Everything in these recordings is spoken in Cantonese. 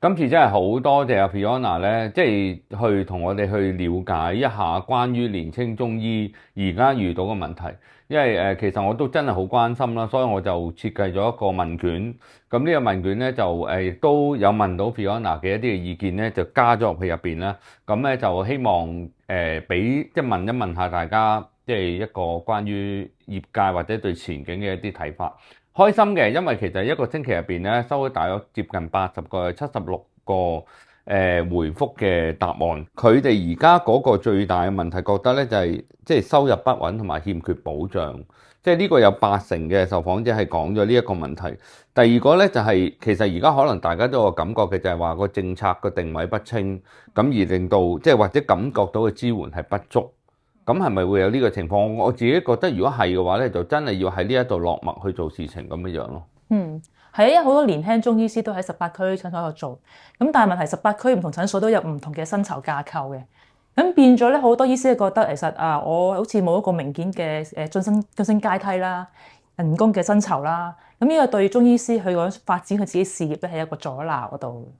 今次真係好多謝阿 Fiona 咧，即係去同我哋去了解一下關於年青中醫而家遇到嘅問題。因為其實我都真係好關心啦，所以我就設計咗一個問卷。咁呢個問卷咧就亦都有問到 Fiona 嘅一啲嘅意見咧，就加咗入去入邊啦。咁咧就希望俾即係問一問下大家，即係一個關於業界或者對前景嘅一啲睇法。開心嘅，因為其實一個星期入邊咧，收咗大約接近80個、76個回覆嘅答案。佢哋而家嗰個最大嘅問題，覺得咧就係即係收入不穩同埋欠缺保障。即係呢個有80%嘅受訪者係講咗呢一個問題。第二個咧就係其實而家可能大家都有感覺嘅，就係話個政策個定位不清，咁而令到即係或者感覺到嘅支援係不足。咁係咪會有呢個情況？我自己覺得，如果係嘅話咧，就真係要喺呢一度落墨去做事情咁樣樣咯。係啊，因為好多年輕中醫師都喺18區診所度做，咁但係問題18區唔同診所都有唔同嘅薪酬架構嘅，咁變咗咧好多醫師覺得其實我好似冇一個明顯嘅晉升階梯啦，人工嘅薪酬啦，咁呢個對中醫師去講發展佢自己事業咧係一個阻撓嗰度。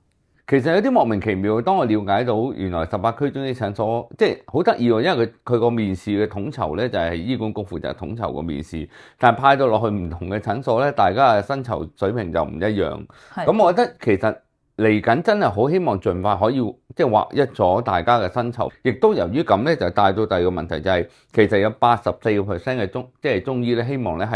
其實有啲莫名其妙，當我了解到原來18區中醫診所即係好得意喎，因為佢個面試嘅統籌咧就係醫管局負責統籌個面試，但係派到落去唔同嘅診所咧，大家嘅薪酬水平就唔一樣。咁我覺得其實嚟緊真係好希望盡快可以即係劃一咗大家嘅薪酬，亦都由於咁咧就帶到第二個問題就係其實有84%嘅中醫咧希望咧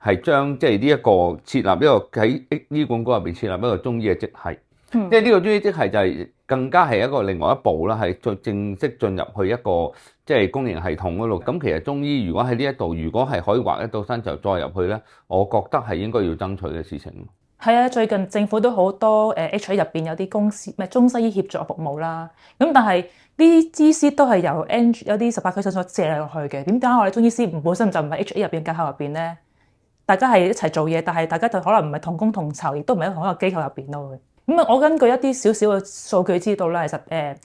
係將即係呢一個設立一個喺醫管局入邊設立一個中醫嘅職系。即係呢個中醫職系就係更加係一個另外一步啦，係再正式進入去一個即係公營系統嗰度。咁其實中醫如果喺呢一度，如果係可以劃一到薪酬再入去咧，我覺得係應該要爭取嘅事情。係啊，最近政府都好多H 入邊有啲公司咩中西醫協作服務啦，咁但係啲醫師都係由有啲18區診所借落去嘅。點解我哋中醫師本身就唔係 HA 入邊架構入邊咧？大家係一齊做嘢，但係大家就可能唔係同工同酬，亦都唔係喺同一個機構入邊咯。咁我根據一啲少少嘅數據知道咧，其實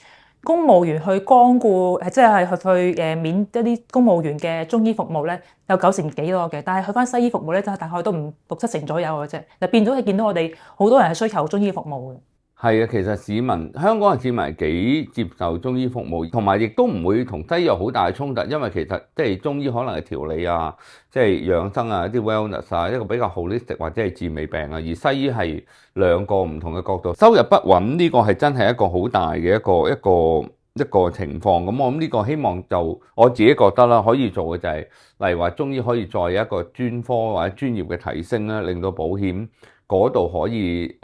公務員去光顧即係去免一啲公務員嘅中醫服務咧，有90幾多嘅，但係去翻西醫服務咧，就大概都唔6、7成左右嘅啫。就變咗係見到我哋好多人係需求中醫服務嘅。係啊，其實香港嘅市民係幾接受中醫服務，同埋亦都唔會同西醫有好大嘅衝突，因為其實即係中醫可能係調理啊，即係養生啊，一啲 wellness 啊，一個比較 holistic 或者係治未病啊，而西醫係兩個唔同嘅角度。收入不穩呢個係真係一個好大嘅一個情況。咁我諗呢個希望就我自己覺得啦，可以做嘅就係，例如話中醫可以再有一個專科或者專業嘅提升啦，令到保險嗰度可以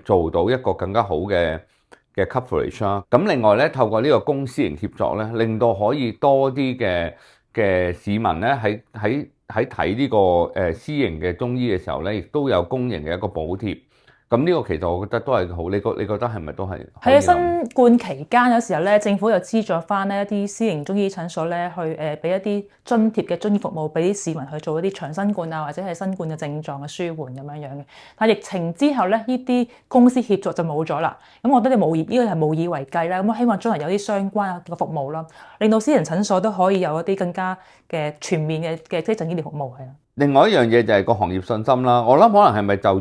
做到一個更加好嘅 coverage 啦。咁另外咧，透過呢個公私營協作咧，令到可以多啲嘅市民咧喺睇呢個私營嘅中醫嘅時候咧，亦都有公營嘅一個補貼。咁呢個其實我覺得都係好。你覺得係咪都係？係啊，新冠期間有時候咧，政府又資助翻呢一啲私營中醫診所咧，去俾一啲津貼嘅中醫服務俾啲市民去做一啲長新冠啊，或者係新冠嘅症狀嘅舒緩咁樣樣嘅。但係疫情之後咧，呢啲公司協作就冇咗啦。咁我覺得呢個係無以為繼啦。咁我希望將來有啲相關嘅服務啦，令到私人診所都可以有一啲更加嘅全面嘅基層醫療服務係啊。另外一樣嘢就係個行業信心啦。我諗可能係咪就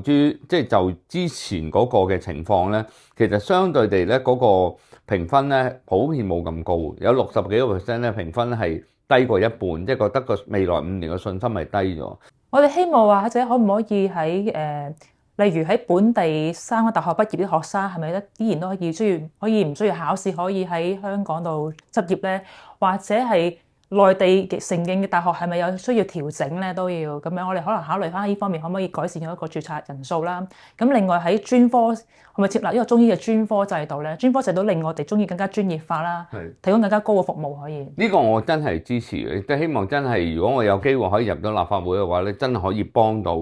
之前嗰個嘅情況咧，其實相對地咧嗰個評分咧普遍冇咁高，有60幾個%咧評分係低過一半，即係覺得個未來5年嘅信心係低咗。我哋希望或者可唔可以喺例如喺本地3個大學畢業啲學生，係咪咧依然都可以唔需要考試，可以喺香港度執業咧？或者係內地承認嘅大學係咪有需要調整咧？都要咁樣，我哋可能考慮翻呢方面，可唔可以改善咗一個註冊人數啦？咁另外喺專科係咪設立呢個中醫嘅專科制度咧？專科制度令我哋中醫更加專業化啦，提供更加高嘅服務可以。呢個我真係支持嘅，亦都希望真係如果我有機會可以入到立法會嘅話咧，真係可以幫到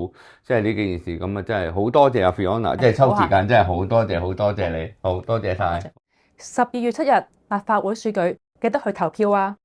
即係呢幾件事咁啊！真係好多謝阿 Fiona，即係抽時間真係好多謝你，好多謝晒。12月7日立法會選舉記得去投票啊！